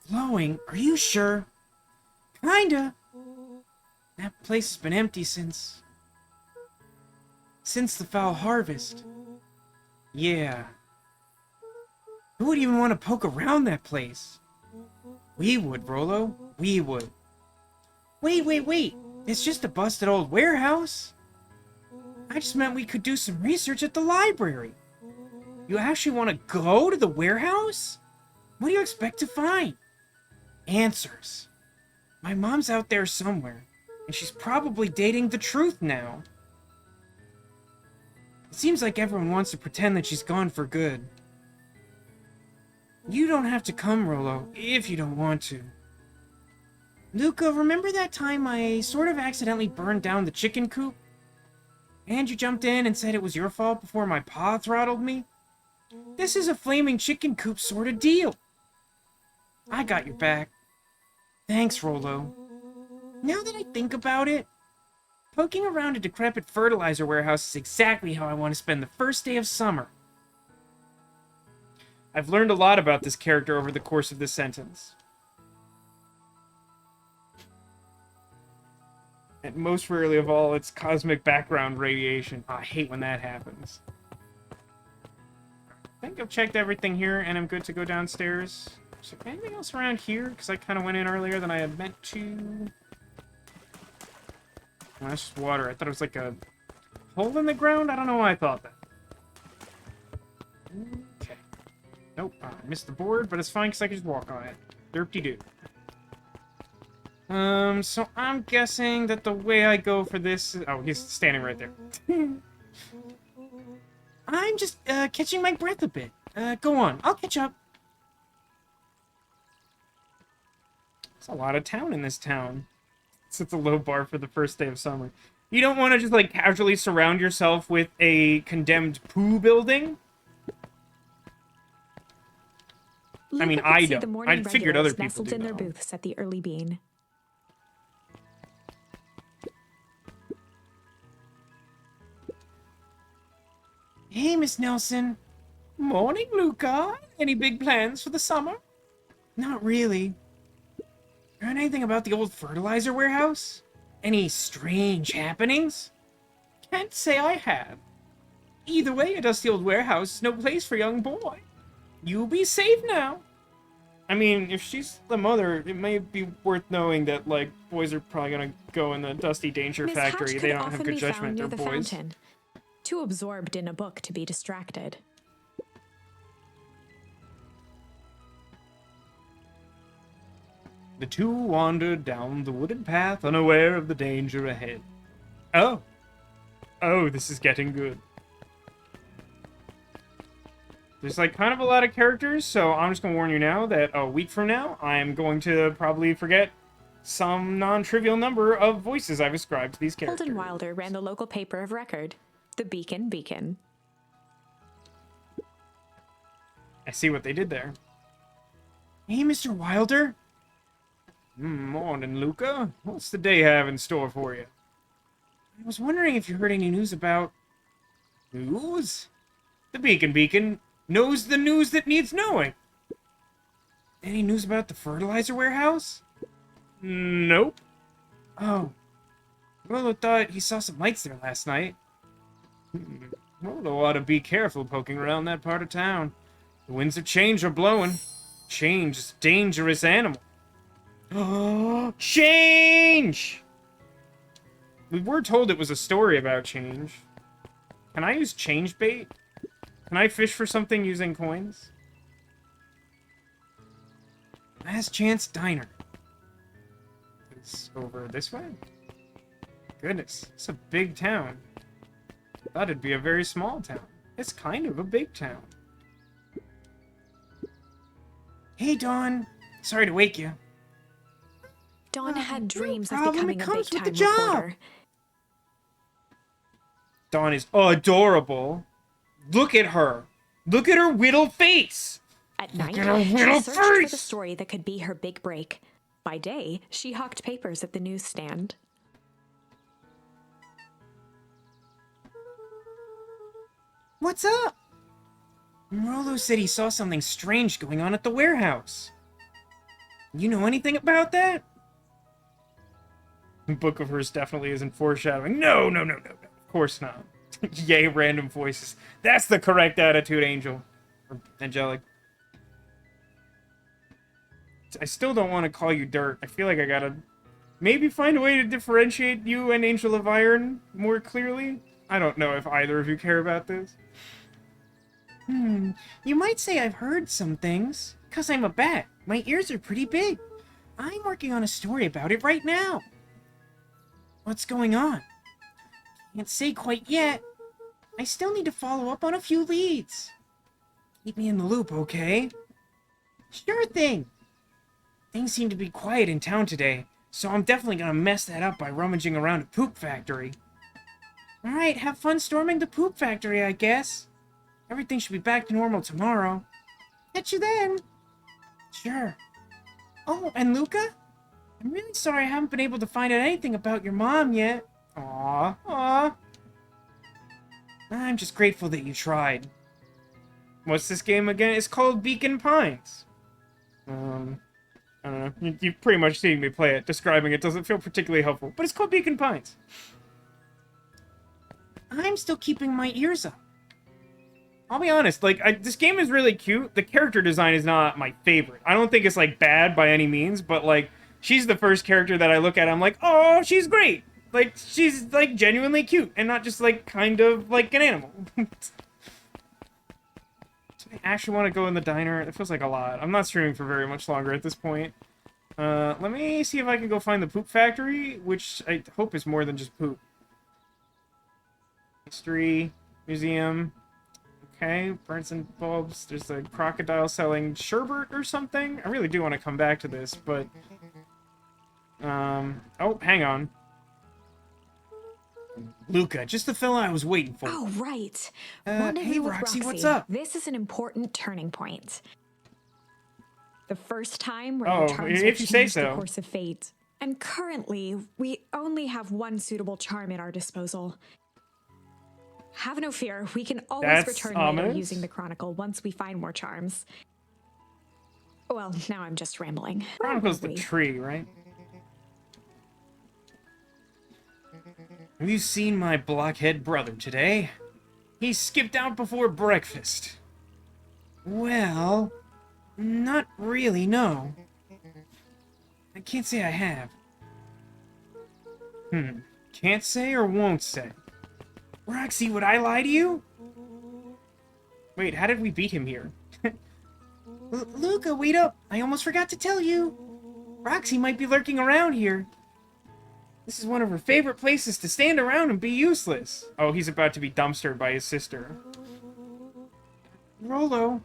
Glowing? Are you sure? Kinda. That place has been empty since the fall harvest. Yeah. Who would even want to poke around that place? We would, Rollo. We would. Wait. It's just a busted old warehouse. I just meant we could do some research at the library. You actually want to go to the warehouse? What do you expect to find? Answers. My mom's out there somewhere, and she's probably dating the truth now. It seems like everyone wants to pretend that she's gone for good. You don't have to come, Rolo, if you don't want to. Luka, remember that time I sort of accidentally burned down the chicken coop? And you jumped in and said it was your fault before my pa throttled me? This is a flaming chicken coop sort of deal. I got your back. Thanks, Rolo. Now that I think about it, poking around a decrepit fertilizer warehouse is exactly how I want to spend the first day of summer. I've learned a lot about this character over the course of this sentence. And most rarely of all, it's cosmic background radiation. Oh, I hate when that happens. I think I've checked everything here, and I'm good to go downstairs. Is there anything else around here? Because I kind of went in earlier than I had meant to. Oh, that's just water. I thought it was like a hole in the ground. I don't know why I thought that. Okay. Nope, I missed the board, but it's fine because I can just walk on it. Derp-de-doo. So I'm guessing that the way I go for this is... Oh, he's standing right there. I'm just, catching my breath a bit. Go on. I'll catch up. There's a lot of town in this town. It's a low bar for the first day of summer. You don't want to just, like, casually surround yourself with a condemned Pooh building? I mean, I don't. I figured other people nestled do, in their though. booths at the early bean. Hey, Miss Nelson. Morning, Luka. Any big plans for the summer? Not really. Heard anything about the old fertilizer warehouse? Any strange happenings? Can't say I have. Either way, a dusty old warehouse is no place for a young boy. You'll be safe now. I mean, if she's the mother, it may be worth knowing that, like, boys are probably gonna go in the dusty danger Miss factory. Hatch They could don't often have good be judgment. found They're near the boys. fountain, too absorbed in a book to be distracted. The two wandered down the wooded path, unaware of the danger ahead. Oh. Oh, this is getting good. There's, like, kind of a lot of characters, so I'm just going to warn you now that a week from now, I'm going to probably forget some non-trivial number of voices I've ascribed to these characters. Holden Wilder ran the local paper of record, the Beacon. I see what they did there. Hey, Mr. Wilder. Morning, Luka. What's the day have in store for you? I was wondering if you heard any news about... News? The Beacon knows the news that needs knowing. Any news about the fertilizer warehouse? Nope. Oh. Rolo thought he saw some lights there last night. Rolo ought to be careful poking around that part of town. The winds of change are blowing. Change is a dangerous animal. Oh, change! We were told it was a story about change. Can I use change bait? Can I fish for something using coins? Last Chance Diner. It's over this way? Goodness, it's a big town. Thought it'd be a very small town. It's kind of a big town. Hey, Dawn. Sorry to wake you. Dawn had dreams no of becoming it a comes with big-time the job. reporter. Dawn is adorable. Look at her. Look at her whittle face. At night, at her she little searched for the face! story that could be her big break. By day, she hawked papers at the newsstand. What's up? Rolo said he saw something strange going on at the warehouse. You know anything about that? The book of hers definitely isn't foreshadowing. No. Of course not. Yay, random voices. That's the correct attitude, Angel. Or Angelic. I still don't want to call you Dirt. I feel like I gotta maybe find a way to differentiate you and Angel of Iron more clearly. I don't know if either of you care about this. You might say I've heard some things. 'Cause I'm a bat. My ears are pretty big. I'm working on a story about it right now. What's going on? Can't say quite yet. I still need to follow up on a few leads. Keep me in the loop, okay? Sure thing. Things seem to be quiet in town today, so I'm definitely gonna mess that up by rummaging around a poop factory. Alright, have fun storming the poop factory, I guess. Everything should be back to normal tomorrow. Catch you then. Sure. Oh, and Luka? I'm really sorry I haven't been able to find out anything about your mom yet. Aw. I'm just grateful that you tried. What's this game again? It's called Beacon Pines. I don't know. You've pretty much seen me play it. Describing it doesn't feel particularly helpful, but it's called Beacon Pines. I'm still keeping my ears up. I'll be honest, like, this game is really cute. The character design is not my favorite. I don't think it's, like, bad by any means, but, like, she's the first character that I look at, I'm like, oh, she's great! Like, she's, like, genuinely cute, and not just, like, kind of, like, an animal. Do I actually want to go in the diner? It feels like a lot. I'm not streaming for very much longer at this point. Let me see if I can go find the poop factory, which I hope is more than just poop. History, museum... Okay, Burns and Bulbs. There's a crocodile selling sherbet or something. I really do want to come back to this, but... Oh, hang on. Luka, just the fella I was waiting for. Oh, right. Hey, Roxy, what's up? This is an important turning point. The first time where Oh, your charms will if you say change the so. course of fate. And currently, we only have one suitable charm at our disposal. Have no fear, we can always That's return ominous. later using the Chronicle once we find more charms. Well, now I'm just rambling. Chronicle's the Probably. tree, right? Have you seen my blockhead brother today? He skipped out before breakfast. Well, not really, no. I can't say I have. Can't say or won't say? Roxy, would I lie to you? Wait, how did we beat him here? Luka, wait up! I almost forgot to tell you. Roxy might be lurking around here. This is one of her favorite places to stand around and be useless. Oh, he's about to be dumpstered by his sister. Rolo.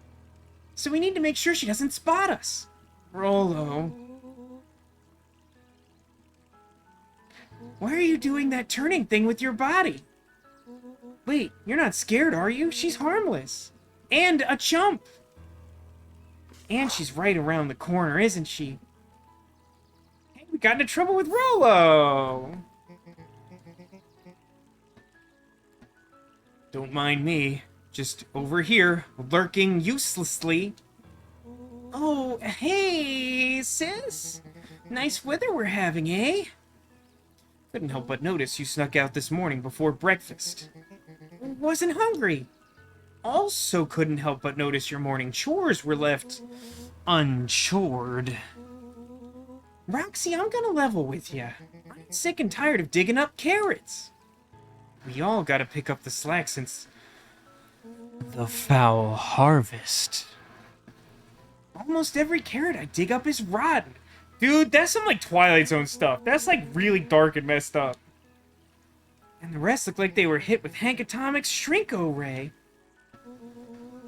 So we need to make sure she doesn't spot us. Rolo. Why are you doing that turning thing with your body? Wait, you're not scared, are you? She's harmless. And a chump. And she's right around the corner, isn't she? Hey, we got into trouble with Rolo. Don't mind me. Just over here, lurking uselessly. Oh, hey, sis. Nice weather we're having, eh? Couldn't help but notice you snuck out this morning before breakfast. Wasn't hungry. Also couldn't help but notice your morning chores were left unchored. Roxy, I'm gonna level with you. I'm sick and tired of digging up carrots. We all gotta pick up the slack since the foul harvest. Almost every carrot I dig up is rotten. Dude, that's some, like, Twilight Zone stuff. That's, like, really dark and messed up. And the rest look like they were hit with Hank Atomic's Shrinko Ray.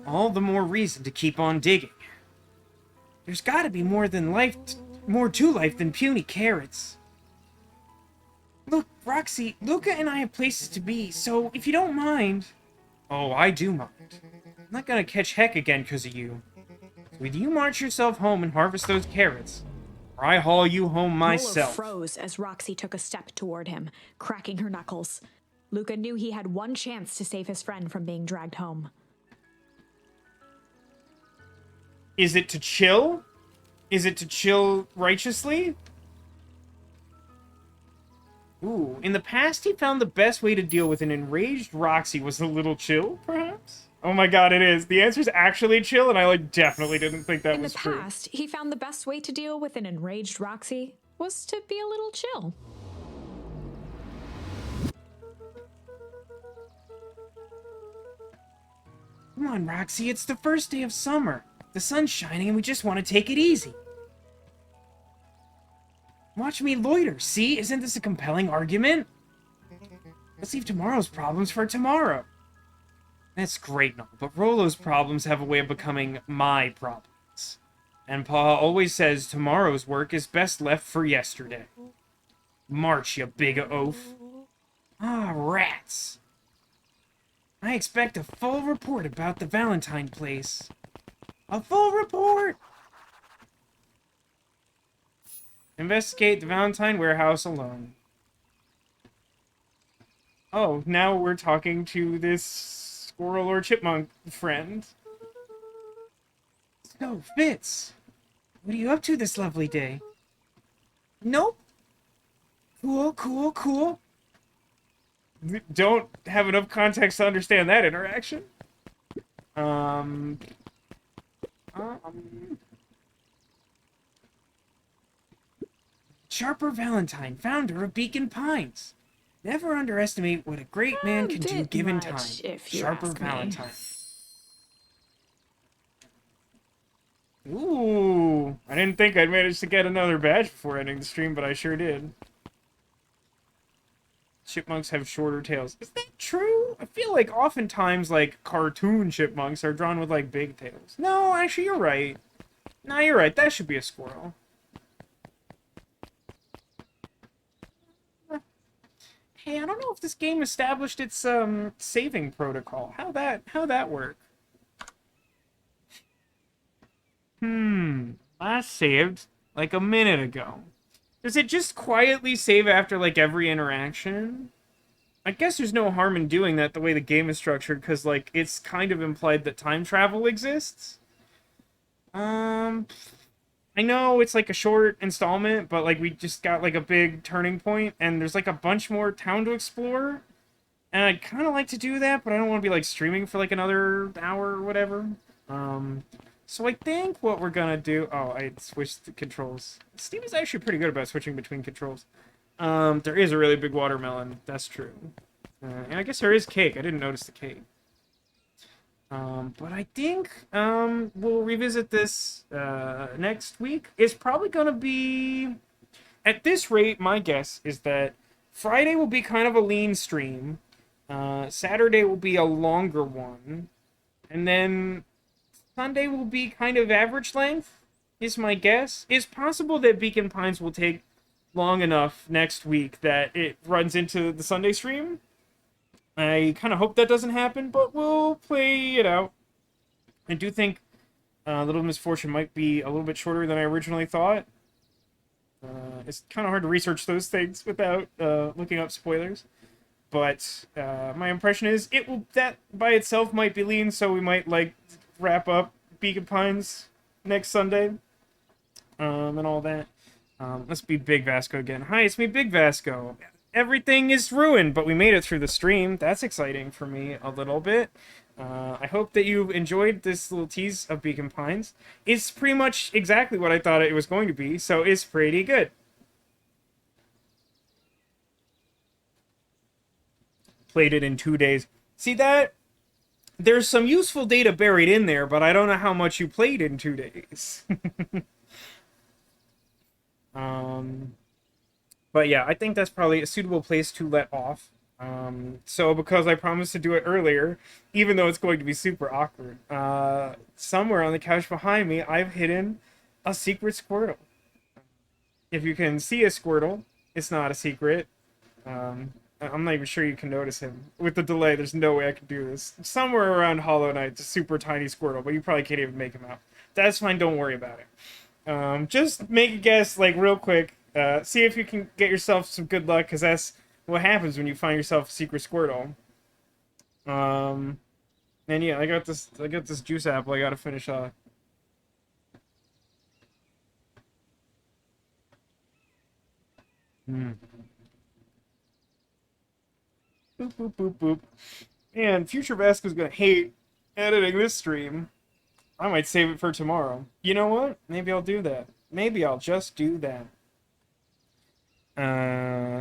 All the more reason to keep on digging. There's gotta be more to life than puny carrots. Look, Roxy, Luka and I have places to be, so if you don't mind... Oh, I do mind. I'm not gonna catch heck again because of you. So either you march yourself home and harvest those carrots, or I haul you home myself. Rolo froze as Roxy took a step toward him, cracking her knuckles. Luka knew he had one chance to save his friend from being dragged home. Is it to chill? Is it to chill righteously? Ooh, in the past he found the best way to deal with an enraged Roxy was a little chill, perhaps? Oh my god, it is. The answer's actually chill, and I, like, definitely didn't think that was true. In the past, he found the best way to deal with an enraged Roxy was to be a little chill. Come on, Roxy, it's the first day of summer. The sun's shining and we just want to take it easy. Watch me loiter, see? Isn't this a compelling argument? Let's leave tomorrow's problems for tomorrow. That's great and all, but Rolo's problems have a way of becoming my problems. And Pa always says tomorrow's work is best left for yesterday. March, you big oaf. Ah, rats. I expect a full report about the Valentine place. A full report! Investigate the Valentine warehouse alone. Oh, now we're talking to this squirrel or chipmunk friend. So, Fitz, what are you up to this lovely day? Nope. Cool, cool, cool. Don't have enough context to understand that interaction. Sharper Valentine, founder of Beacon Pines. Never underestimate what a great man can do given time. Sharper Valentine. Ooh, I didn't think I'd manage to get another badge before ending the stream, but I sure did. Chipmunks have shorter tails. Is that true? I feel like oftentimes, like, cartoon chipmunks are drawn with, like, big tails. No, actually, you're right. No, you're right. That should be a squirrel. Hey, I don't know if this game established its, saving protocol. How'd that work? I saved, like, a minute ago. Does it just quietly save after, like, every interaction? I guess there's no harm in doing that the way the game is structured, because, like, it's kind of implied that time travel exists. I know it's, like, a short installment, but, like, we just got, like, a big turning point, and there's, like, a bunch more town to explore. And I'd kind of like to do that, but I don't want to be, like, streaming for, like, another hour or whatever. So I think what we're gonna do... Oh, I switched the controls. Steam is actually pretty good about switching between controls. There is a really big watermelon. That's true. And I guess there is cake. I didn't notice the cake. But I think we'll revisit this next week. It's probably gonna be... At this rate, my guess is that Friday will be kind of a lean stream. Saturday will be a longer one. And then... Sunday will be kind of average length, is my guess. It's possible that Beacon Pines will take long enough next week that it runs into the Sunday stream. I kind of hope that doesn't happen, but we'll play it out. I do think Little Misfortune might be a little bit shorter than I originally thought. It's kind of hard to research those things without looking up spoilers. But my impression is that by itself might be lean, so we might, like, wrap up Beacon Pines next Sunday, and all that. Let's be Big Vasco again. Hi, it's me, Big Vasco. Everything is ruined, but we made it through the stream. That's exciting for me a little bit. I hope that you enjoyed this little tease of Beacon Pines. It's pretty much exactly what I thought it was going to be, so it's pretty good. Played it in 2 days. See that? There's some useful data buried in there, but I don't know how much you played in 2 days. But yeah, I think that's probably a suitable place to let off. So because I promised to do it earlier, even though it's going to be super awkward, somewhere on the couch behind me, I've hidden a secret Squirtle. If you can see a Squirtle, it's not a secret. I'm not even sure you can notice him. With the delay, there's no way I can do this. Somewhere around Hollow Knight, it's a super tiny Squirtle, but you probably can't even make him out. That's fine, don't worry about it. Just make a guess, like, real quick. See if you can get yourself some good luck, because that's what happens when you find yourself a secret Squirtle. And yeah, I got this juice apple I gotta finish off. Boop, boop, boop, boop. Man, Future Vasco's gonna hate editing this stream. I might save it for tomorrow. You know what? Maybe I'll do that. Maybe I'll just do that.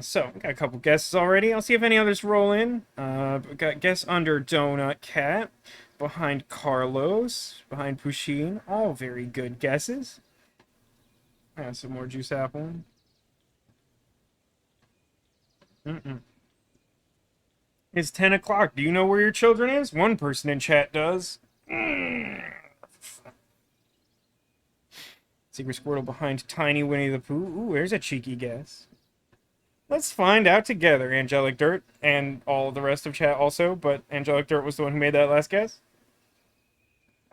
So, we got a couple guesses already. I'll see if any others roll in. We got guess under Donut Cat. behind Carlos, behind Pusheen. All very good guesses. I got some more juice apple. It's 10 o'clock. Do you know where your children is? One person in chat does. Secret Squirtle behind Tiny Winnie the Pooh. Ooh, there's a cheeky guess. Let's find out together, Angelic Dirt, and all the rest of chat also, but Angelic Dirt was the one who made that last guess.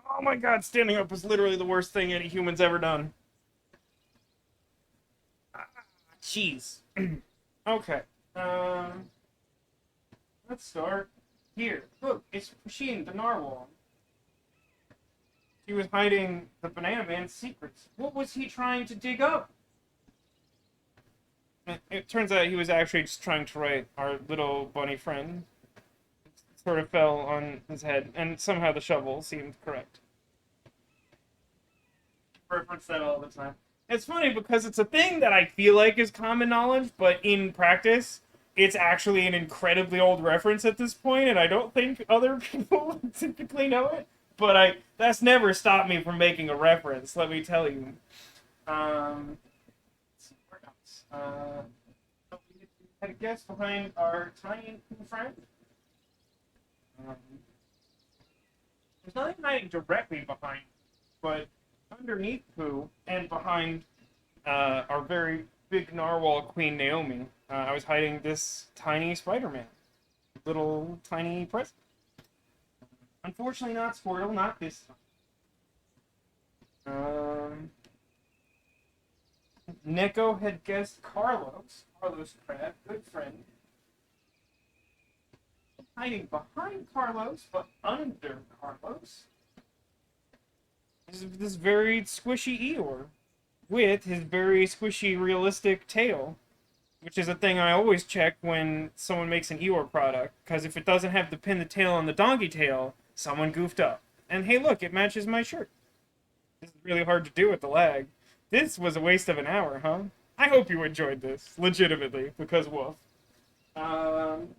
Oh my god, standing up was literally the worst thing any human's ever done. Jeez. Okay. Let's start here. Look, it's Pusheen, the narwhal. He was hiding the Banana Man's secrets. What was he trying to dig up? It turns out he was actually just trying to write our little bunny friend. It sort of fell on his head, and somehow the shovel seemed correct. Reference that all the time. It's funny because it's a thing that I feel like is common knowledge, but in practice, it's actually an incredibly old reference at this point, and I don't think other people typically know it. But that's never stopped me from making a reference, let me tell you. Let's see, where else? We had a guest behind our tiny friend. There's nothing hiding directly behind, but underneath Pooh and behind our very big narwhal Queen Naomi, I was hiding this tiny Spider-Man. Little tiny present. Unfortunately not Squirtle, not this time. Neko had guessed Carlos. Carlos Crab, good friend. Hiding behind Carlos, but under Carlos. This very squishy Eeyore. With his very squishy, realistic tail. Which is a thing I always check when someone makes an Eeyore product. Because if it doesn't have to pin the tail on the donkey tail, someone goofed up. And hey look, it matches my shirt. This is really hard to do with the lag. This was a waste of an hour, huh? I hope you enjoyed this, legitimately, because woof. And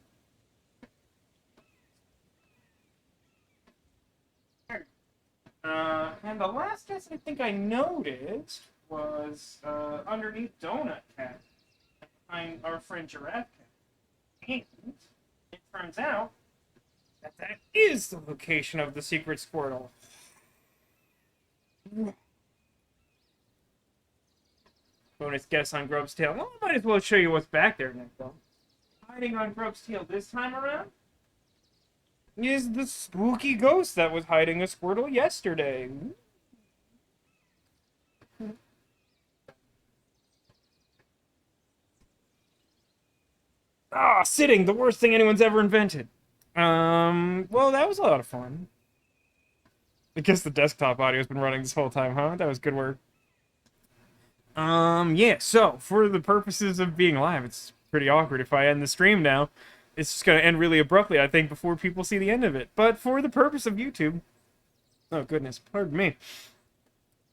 the last guess I think I noticed was underneath Donut Cat, behind our friend Giraffe Cat. And it turns out that is the location of the secret Squirtle. Bonus guess on Grub's tail. Well, I might as well show you what's back there, Nick, though. Hiding on Grub's tail this time around is the spooky ghost that was hiding a Squirtle yesterday. Sitting, the worst thing anyone's ever invented. Well, that was a lot of fun. I guess the desktop audio's been running this whole time, huh? That was good work. Yeah, so, for the purposes of being live, it's pretty awkward if I end the stream now. It's just gonna end really abruptly, I think, before people see the end of it. But for the purpose of YouTube... Oh, goodness, pardon me.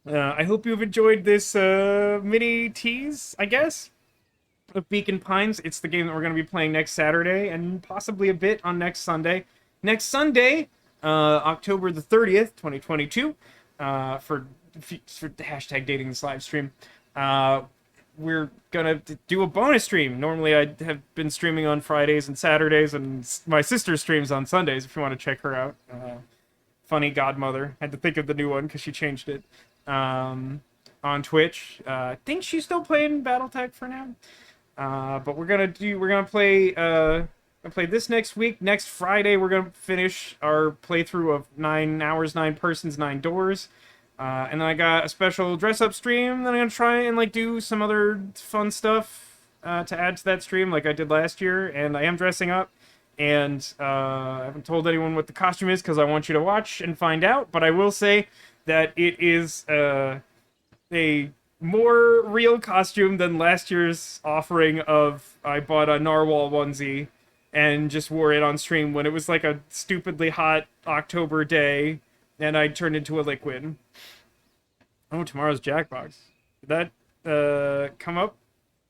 I hope you've enjoyed this, mini tease, I guess, of Beacon Pines. It's the game that we're gonna be playing next Saturday, and possibly a bit on next Sunday. Next Sunday, October the 30th, 2022, for the hashtag dating this live stream, we're gonna do a bonus stream. Normally I have been streaming on Fridays and Saturdays, and my sister streams on Sundays if you want to check her out. Funny Godmother. Had to think of the new one because she changed it. On Twitch. I think she's still playing Battletech for now. But we're gonna play this next week. Next Friday we're gonna finish our playthrough of 9 hours, 9 persons, 9 doors. And then I got a special dress-up stream that I'm gonna try and like do some other fun stuff to add to that stream, like I did last year. And I am dressing up, and I haven't told anyone what the costume is because I want you to watch and find out. But I will say that it is a more real costume than last year's offering of I bought a narwhal onesie and just wore it on stream when it was like a stupidly hot October day. And I turned into a liquid. Oh, tomorrow's Jackbox. Did that come up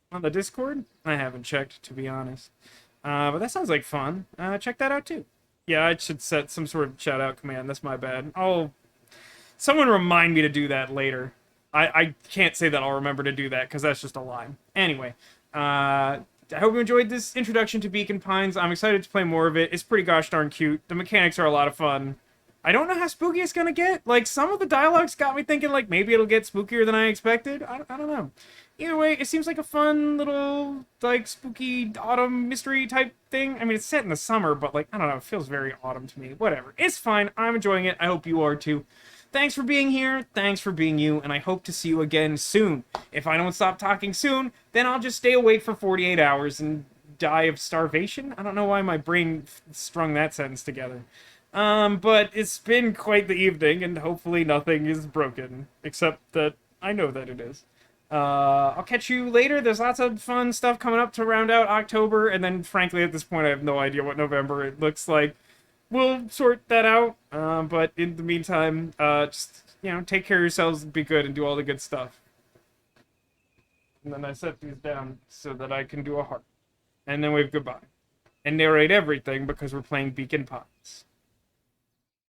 on the Discord? I haven't checked, to be honest. But that sounds like fun. Check that out, too. Yeah, I should set some sort of shout out command. That's my bad. Oh, someone remind me to do that later. I can't say that I'll remember to do that because that's just a lie. Anyway, I hope you enjoyed this introduction to Beacon Pines. I'm excited to play more of it. It's pretty gosh darn cute. The mechanics are a lot of fun. I don't know how spooky it's gonna get. Like, some of the dialogue's got me thinking, like, maybe it'll get spookier than I expected. I don't know. Either way, it seems like a fun little, like, spooky autumn mystery type thing. I mean, it's set in the summer, but, like, I don't know, it feels very autumn to me. Whatever. It's fine. I'm enjoying it. I hope you are too. Thanks for being here, thanks for being you, and I hope to see you again soon. If I don't stop talking soon, then I'll just stay awake for 48 hours and die of starvation? I don't know why my brain strung that sentence together. But it's been quite the evening, and hopefully nothing is broken. Except that I know that it is. I'll catch you later. There's lots of fun stuff coming up to round out October, and then frankly at this point I have no idea what November it looks like. We'll sort that out, but in the meantime, just, take care of yourselves, be good, and do all the good stuff. And then I set these down so that I can do a heart. And then wave goodbye. And narrate everything because we're playing Beacon Pines.